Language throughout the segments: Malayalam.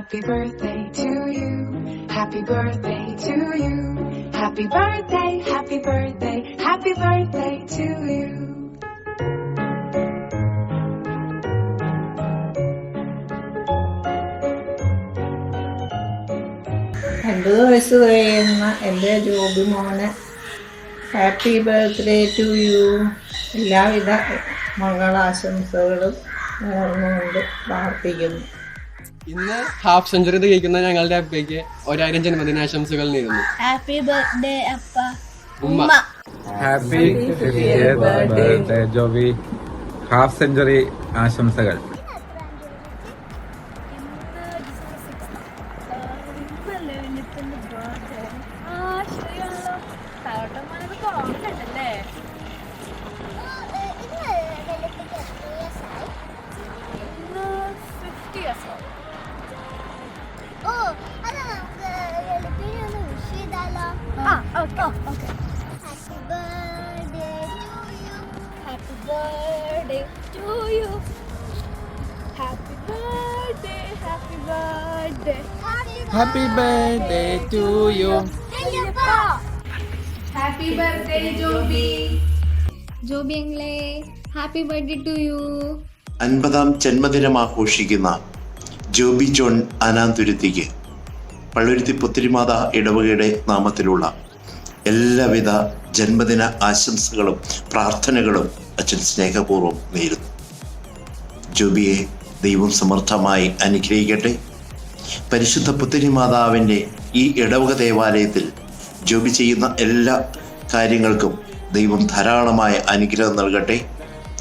Happy birthday to you. Happy birthday to you. Happy birthday, happy birthday, happy birthday to you. അൻപത് വയസ്സ് കഴിയുന്ന എൻ്റെ ജോബി മോനെ ഹാപ്പി ബർത്ത്ഡേ ടു യു. എല്ലാവിധ മംഗളാശംസകളും നേർന്നുകൊണ്ട് പ്രാർത്ഥിക്കുന്നു. ഇന്ന് ഹാഫ് സെഞ്ചുറി തികയ്ക്കുന്ന ഞങ്ങളുടെ അപ്പയ്ക്ക് 1000 ജന്മദിനാശംസകൾ നേരുന്നു. ഹാപ്പി ബർത്ത്ഡേ അപ്പ. ഉമ്മ. Happy 50th birthday Joby. Half century ആശംസകൾ. Birthday to you. Happy birthday, happy birthday. Happy birthday to you. Happy birthday, Joby. Joby Angle, happy birthday to you. 50ാം ജന്മദിനം ആഘോഷിക്കുന്ന ജോബി ജോൺ അനാന്തുരുത്തിക്ക് പള്ളുരുത്തി പുത്തിരിമാത ഇടവകയുടെ നാമത്തിലുള്ള എല്ലാവിധ ജന്മദിന ആശംസകളും പ്രാർത്ഥനകളും അച്ഛൻ സ്നേഹപൂർവ്വം നേരുന്നു. ജോബിയെ ദൈവം സമർത്ഥമായി അനുഗ്രഹിക്കട്ടെ. പരിശുദ്ധ പുത്തിരി മാതാവിൻ്റെ ഈ ഇടവക ദേവാലയത്തിൽ ജോബി ചെയ്യുന്ന എല്ലാ കാര്യങ്ങൾക്കും ദൈവം ധാരാളമായ അനുഗ്രഹം നൽകട്ടെ.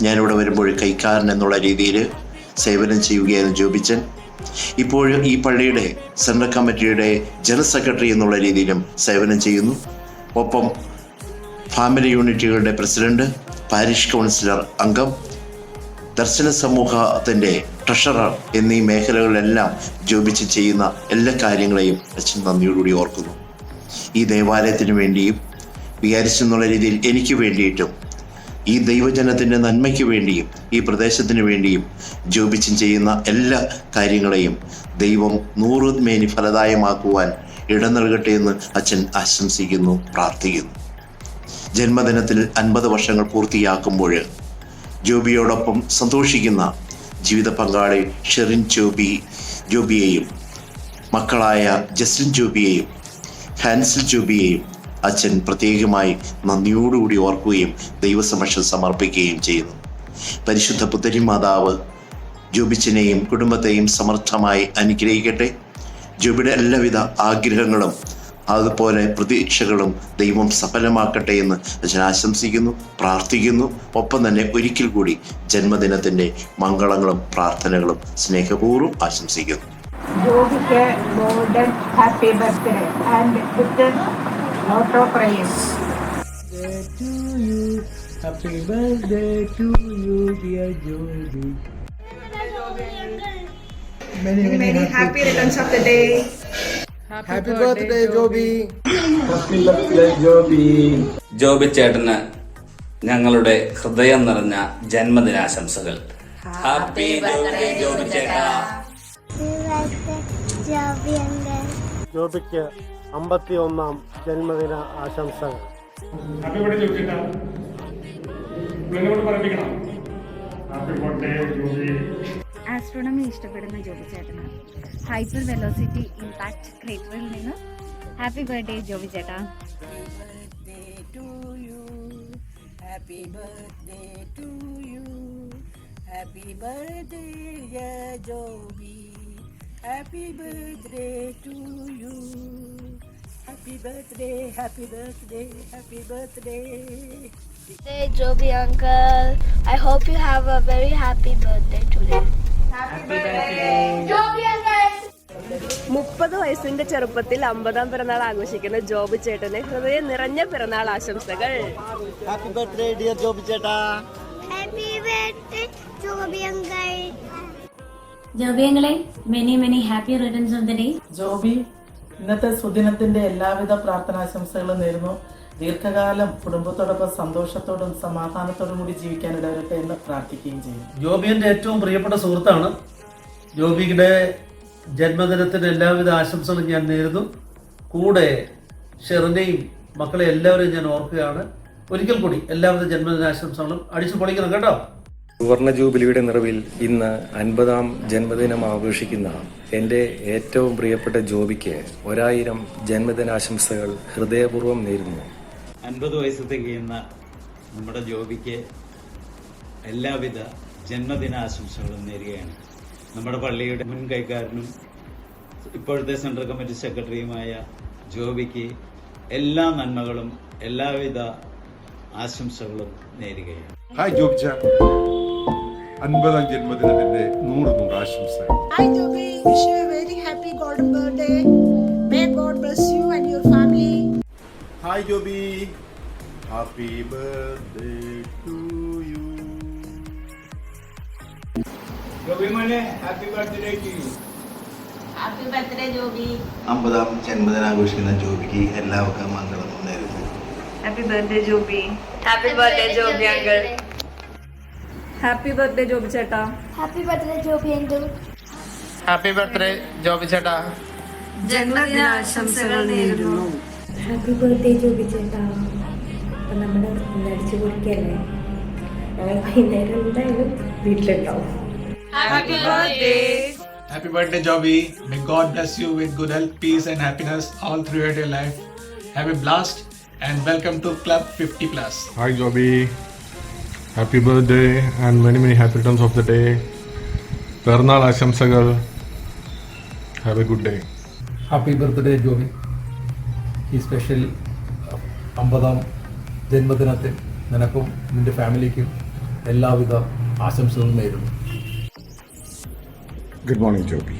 ഞാനിവിടെ വരുമ്പോൾ കൈക്കാരൻ എന്നുള്ള രീതിയിൽ സേവനം ചെയ്യുകയായിരുന്നു ജോബിച്ചൻ. ഇപ്പോഴും ഈ പള്ളിയുടെ സെൻട്രൽ കമ്മിറ്റിയുടെ ജനറൽ സെക്രട്ടറി എന്നുള്ള രീതിയിലും സേവനം ചെയ്യുന്നു. ഒപ്പം ഫാമിലി യൂണിറ്റുകളുടെ പ്രസിഡന്റ്, പാരിഷ് കൗൺസിലർ അംഗം, ദർശന സമൂഹത്തിൻ്റെ ട്രഷറർ എന്നീ മേഖലകളിലെല്ലാം ജോബിച്ച് ചെയ്യുന്ന എല്ലാ കാര്യങ്ങളെയും അച്ഛൻ നന്ദിയോടുകൂടി ഓർക്കുന്നു. ഈ ദേവാലയത്തിന് വേണ്ടിയും വികാരിച്ചെന്നുള്ള രീതിയിൽ എനിക്ക് വേണ്ടിയിട്ടും ഈ ദൈവജനത്തിൻ്റെ നന്മയ്ക്ക് വേണ്ടിയും ഈ പ്രദേശത്തിന് വേണ്ടിയും ജോബിച്ചൻ ചെയ്യുന്ന എല്ലാ കാര്യങ്ങളെയും ദൈവം 100 മേനി ഫലദായമാക്കുവാൻ ഇടം നൽകട്ടെ എന്ന് അച്ഛൻ ആശംസിക്കുന്നു, പ്രാർത്ഥിക്കുന്നു. ജന്മദിനത്തിൽ 50 വർഷങ്ങൾ പൂർത്തിയാക്കുമ്പോൾ ജോബിയോടൊപ്പം സന്തോഷിക്കുന്ന ജീവിത പങ്കാളി ഷെറിൻ ജോബിയെയും മക്കളായ ജസ്റ്റിൻ ജോബിയെയും ഹാൻസിൽ ജോബിയെയും അച്ഛൻ പ്രത്യേകമായി നന്ദിയോടുകൂടി ഓർക്കുകയും ദൈവസമക്ഷം സമർപ്പിക്കുകയും ചെയ്യുന്നു. പരിശുദ്ധ പുത്തരി മാതാവ് ജോബിച്ചനെയും കുടുംബത്തെയും സമർത്ഥമായി അനുഗ്രഹിക്കട്ടെ. ജോബിയുടെ എല്ലാവിധ ആഗ്രഹങ്ങളും അതുപോലെ പ്രതീക്ഷകളും ദൈവം സഫലമാക്കട്ടെ എന്ന് അച്ഛൻ ആശംസിക്കുന്നു, പ്രാർത്ഥിക്കുന്നു. ഒപ്പം തന്നെ ഒരിക്കൽ കൂടി ജന്മദിനത്തിൻ്റെ മംഗളങ്ങളും പ്രാർത്ഥനകളും സ്നേഹപൂർവ്വം ആശംസിക്കുന്നു. ജോബിക്ക് golden happy birthday and with lot of praise. To you, happy birthday to you, dear Joby. Many happy returns of the day. Happy birthday, Joby. Happy birthday Joby. Joby ചേട്ടന് ഞങ്ങളുടെ ഹൃദയം നിറഞ്ഞ ജന്മദിനാശംസകൾ. ഹാപ്പി ബർത്ത്ഡേ ജോബി ചേട്ടാ. ജോബിക്ക് 51ാം ജന്മദിന ആശംസകൾ. ആസ്ട്രോണമി ഇഷ്ടപ്പെടുന്ന ജോബി ചേട്ടന് ഹൈപ്പർ വെലോസിറ്റി ഇമ്പാക്ട് ക്രിയേറ്ററിൽ നിന്ന് ഹാപ്പി ബർത്ത്ഡേ ജോബി ചേട്ടാ. Happy birthday to you. Happy birthday, dear Joby. Happy birthday to you. Happy birthday, happy birthday, happy birthday. Hey Joby uncle, I hope you have a very happy birthday today. Happy birthday, Joby uncle. 30 വയസ്സിന്റെ ചെറുപ്പത്തിൽ 50ാം പിറന്നാൾ ആഘോഷിക്കുന്ന ജോബി ചേട്ടന് ഹൃദയം നിറഞ്ഞ പിറന്നാൾ ആശംസകൾ. ഹാപ്പി ബർത്ത്ഡേ ഡിയർ ജോബി ചേട്ടാ. Happy birthday Joby uncle. Joby അങ്കിളെ many happy returns of the day. Joby, ഇന്നത്തെ സുദിനത്തിന്റെ എല്ലാവിധ പ്രാർത്ഥനാശംസകളും നേരുന്നു. ദീർഘകാലം കുടുംബത്തോടൊപ്പം സന്തോഷത്തോടും സമാധാനത്തോടും കൂടി ജീവിക്കാൻ ഇടവരട്ടെ എന്ന് പ്രാർത്ഥിക്കുകയും ചെയ്യും. ജോബി എൻ്റെ ഏറ്റവും പ്രിയപ്പെട്ട സുഹൃത്താണ്. ജോബിയുടെ ജന്മദിനത്തിന് എല്ലാവിധ ആശംസകളും ഞാൻ നേരുന്നു. കൂടെ ഷെറിനെയും മക്കളെ എല്ലാവരെയും ഞാൻ ഓർക്കുകയാണ്. ഒരിക്കൽ കൂടി എല്ലാവിധ ജന്മദിനാശംസകളും അടിച്ചു പൊളിക്കണം കേട്ടോ. സുവർണ ജൂബിലിയുടെ നിറവിൽ ഇന്ന് 50ാം ജന്മദിനം ആഘോഷിക്കുന്ന എൻ്റെ ഏറ്റവും പ്രിയപ്പെട്ട ജോബിക്ക് 1000 ജന്മദിനാശംസകൾ ഹൃദയപൂർവ്വം നേരുന്നു. 50 വയസ്സ് തികയുന്ന നമ്മുടെ ജോബിക്ക് എല്ലാവിധ ജന്മദിനാശംസകളും നേരുകയാണ്. നമ്മുടെ പള്ളിയുടെ മുൻ കൈക്കാരനും ഇപ്പോഴത്തെ സെൻട്രൽ കമ്മിറ്റി സെക്രട്ടറിയുമായ ജോബിക്ക് എല്ലാ നന്മകളും എല്ലാവിധ ആശംസകളും നേരുകയാണ്. ഹായ് ജോബി ചാ, 50ാം ജന്മദിനത്തിന്റെ 100 ആശംസകൾ. Hi Joby, wish you a very happy golden birthday. May God bless you and your family. Hi Joby, happy birthday to you. Joby mane, happy birthday to you. Happy birthday Joby. 50ാം ജന്മദിനം ആഘോഷിക്കുന്ന ജോബിക്ക് എല്ലാവർക്കും മംഗളം നേരുന്നു. Happy birthday Joby. Happy birthday Joby uncle. Happy birthday Joby ചേട്ടാ. Happy birthday Joby uncle. Happy birthday Joby ചേട്ടാ. ജന്മദിനാശംസകൾ നേരുന്നു. ഹാപ്പി ബർത്ത്ഡേ ജോബി ചേട്ടാ. അപ്പം നമ്മുടെ അടിച്ചു പൊളിക്കല്ലേ, ഞങ്ങൾ വൈകുന്നേരം എന്തായാലും വീട്ടിലുണ്ടാവും. Happy birthday. Happy birthday Joby. May God bless you with good health, peace and happiness all throughout your life. Have a blast and welcome to Club 50+. Hi Joby, happy birthday and many happy returns of the day. പിറന്നാൾ ആശംസകൾ. Have a good day. Happy birthday Joby. ഈ സ്പെഷ്യൽ 50ാം ജന്മദിനത്തിൽ നിനക്കും നിന്റെ ഫാമിലിക്കും എല്ലാവിധ ആശംസകളും നേരുന്നു. Good morning Joby.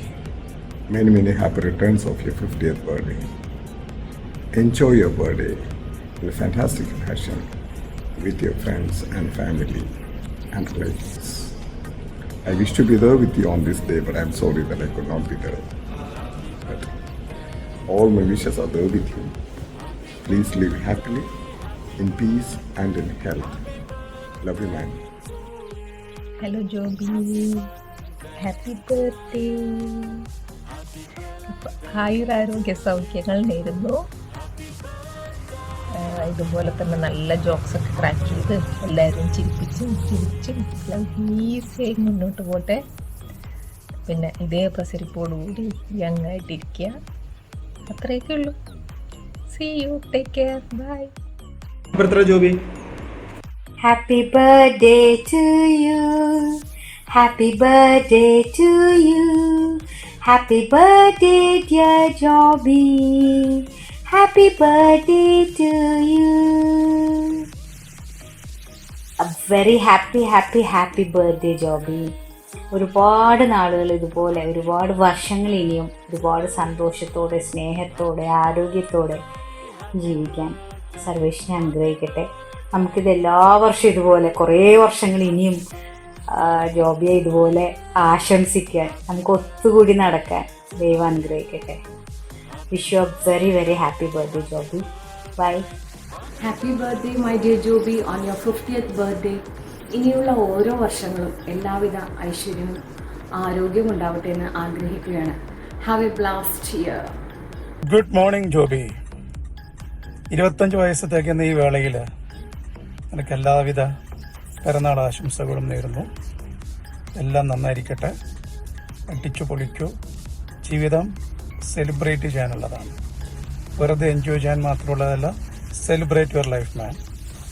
Many happy returns of your 50th birthday. Enjoy your birthday in a fantastic fashion with your friends and family and relatives. I wish to be there with you on this day, but I'm sorry that I could not be there. But all my wishes are there with you. Please live happily, in peace and in health. Love you, man. Hello Joby, happy birthday. ആയുരാരോഗ്യ സൗഖ്യങ്ങൾ നേരുന്നു. ഇതുപോലെ തന്നെ നല്ല ജോക്സൊക്കെ ക്രാക്ക് ചെയ്ത് എല്ലാവരും ചിരിപ്പിച്ചും ഈസിയായി മുന്നോട്ട് പോട്ടെ. പിന്നെ ഇതേ പ്രസരിപ്പോടുകൂടി യങ് ആയിട്ടിരിക്കുക. അത്രയൊക്കെ ഉള്ളൂ. See you, take care, bye. Joby. Happy birthday to you. Happy birthday to you. Happy birthday dear Joby. Happy birthday to you. A very happy birthday Joby. ഒരുപാട് നാളുകൾ ഇതുപോലെ, ഒരുപാട് വർഷങ്ങൾ ഇനിയും ഒരുപാട് സന്തോഷത്തോടെ, സ്നേഹത്തോടെ, ആരോഗ്യത്തോടെ ജീവിക്കാൻ സർവേശ്വരൻ അനുഗ്രഹിക്കട്ടെ. നമുക്കിത് എല്ലാ വർഷവും ഇതുപോലെ കുറേ വർഷങ്ങൾ ഇനിയും ജോബിയെ ഇതുപോലെ ആശംസിക്കാൻ, നമുക്ക് ഒത്തുകൂടി നടക്കാൻ ദൈവം അനുഗ്രഹിക്കട്ടെ. Wish you A very happy birthday Joby. Bye. Happy birthday my dear Joby on your 50th birthday. ഇനിയുള്ള ഓരോ വർഷങ്ങളും എല്ലാവിധ ഐശ്വര്യവും ആരോഗ്യവും ഉണ്ടാവട്ടെ എന്ന് ആഗ്രഹിക്കുകയാണ്. Have A blast year. Good morning Joby. 25 വയസ്സ് തികയുന്ന ഈ വേളയിൽ എനിക്ക് എല്ലാവിധ പിറന്നാൾ ആശംസകളും നേരുന്നു. എല്ലാം നന്നായിരിക്കട്ടെ. അടിച്ചു പൊളിക്കൂ. ജീവിതം സെലിബ്രേറ്റ് ചെയ്യാനുള്ളതാണ്, വെറുതെ എൻജോയ് ചെയ്യാൻ മാത്രമുള്ളതല്ല. സെലിബ്രേറ്റ് യുവർ ലൈഫ് മാൻ.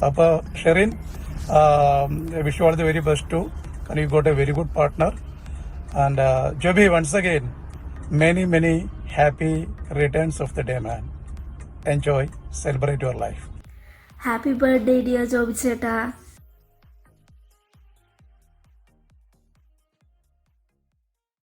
അപ്പോൾ Sherin, wish you all the very best too, and you got a very good partner. And Joby, once again, many happy returns of the day, man. Enjoy, celebrate your life. Happy birthday dear Joby ചേട്ടാ.